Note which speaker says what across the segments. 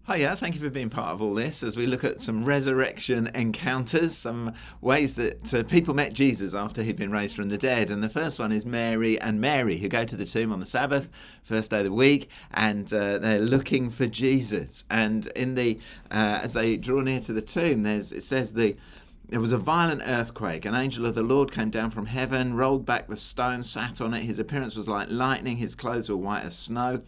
Speaker 1: Hiya, thank you for being part of all this as we look at some resurrection encounters, some ways that people met Jesus after he'd been raised from the dead. And the first one is Mary and Mary, who go to the tomb on the Sabbath, first day of the week, and they're looking for Jesus. And in the as they draw near to the tomb, it says there was a violent earthquake. An angel of the Lord came down from heaven, rolled back the stone, sat on it. His appearance was like lightning. His clothes were white as snow.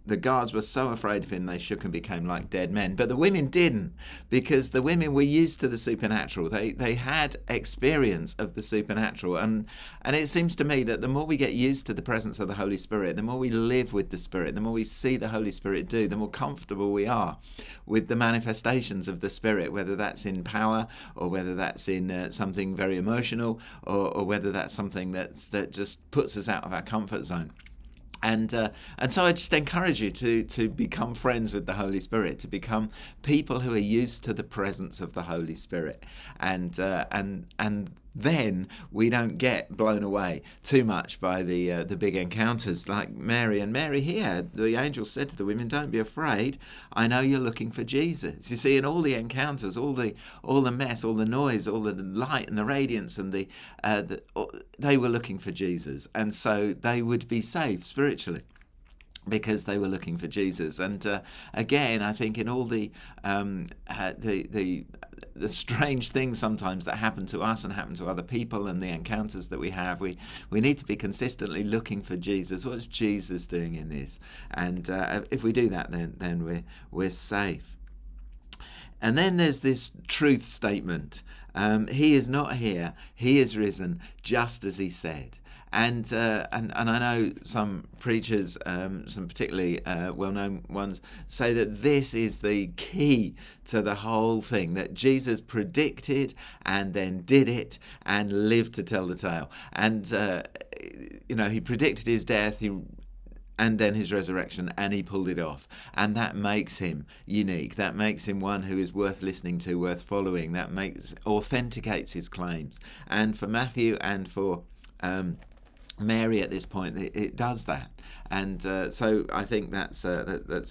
Speaker 1: The guards were so afraid of him, they shook and became like dead men. But the women didn't, because the women were used to the supernatural. They had experience of the supernatural. And it seems to me that the more we get used to the presence of the Holy Spirit, the more we live with the Spirit, the more we see the Holy Spirit do, the more comfortable we are with the manifestations of the Spirit, whether that's in power or whether that's in something very emotional or whether that's something that just puts us out of our comfort zone. And so I just encourage you to become friends with the Holy Spirit, to become people who are used to the presence of the Holy Spirit, and then we don't get blown away too much by the big encounters like Mary. And Mary here, the angel said to the women, "Don't be afraid. I know you're looking for Jesus." You see, in all the encounters, all the mess, all the noise, all the light and the radiance, and they were looking for Jesus, and so they would be saved spiritually, because they were looking for Jesus. And again, I think in all the strange things sometimes that happen to us and happen to other people, and the encounters that we have, we need to be consistently looking for Jesus. What's Jesus doing in this? And if we do that, then we're safe. And then there's this truth statement. He is not here. He is risen, just as he said. And I know some preachers, some particularly well-known ones, say that this is the key to the whole thing, that Jesus predicted and then did it and lived to tell the tale. And, he predicted his death, and then his resurrection, and he pulled it off. And that makes him unique. That makes him one who is worth listening to, worth following. That authenticates his claims. And for Matthew and for Mary at this point, it does that. And so I think that's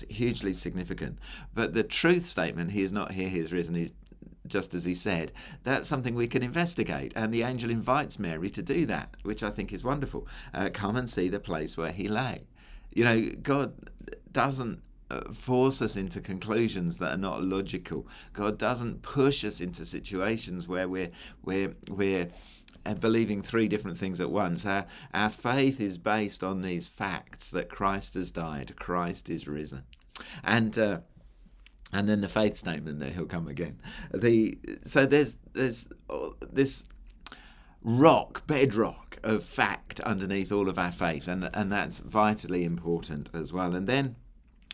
Speaker 1: hugely significant. But the truth statement, he is not here, he is risen, just as he said, that's something we can investigate. And the angel invites Mary to do that, which I think is wonderful. Come and see the place where he lay. God doesn't force us into conclusions that are not logical. God doesn't push us into situations where we're believing three different things at once. Our faith is based on these facts that Christ has died, Christ is risen. And then the faith statement that he'll come again. So there's this bedrock of fact underneath all of our faith, and that's vitally important as well. And then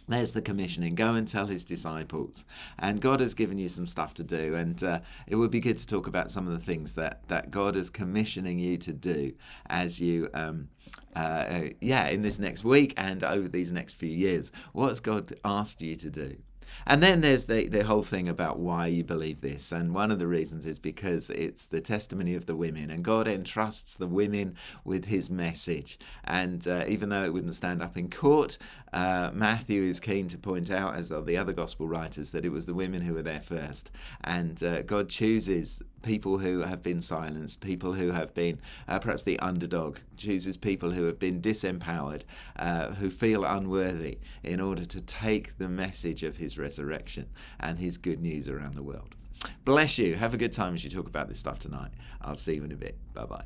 Speaker 1: there's the commissioning. Go and tell his disciples. And God has given you some stuff to do, and it would be good to talk about some of the things that God is commissioning you to do as you in this next week and over these next few years. What's God asked you to do? And then there's the whole thing about why you believe this. And one of the reasons is because it's the testimony of the women. And God entrusts the women with his message. And even though it wouldn't stand up in court, Matthew is keen to point out, as are the other gospel writers, that it was the women who were there first. And God chooses people who have been silenced, people who have been perhaps the underdog, chooses people who have been disempowered, who feel unworthy, in order to take the message of his resurrection and his good news around the world. Bless you. Have a good time as you talk about this stuff tonight. I'll see you in a bit. Bye-bye.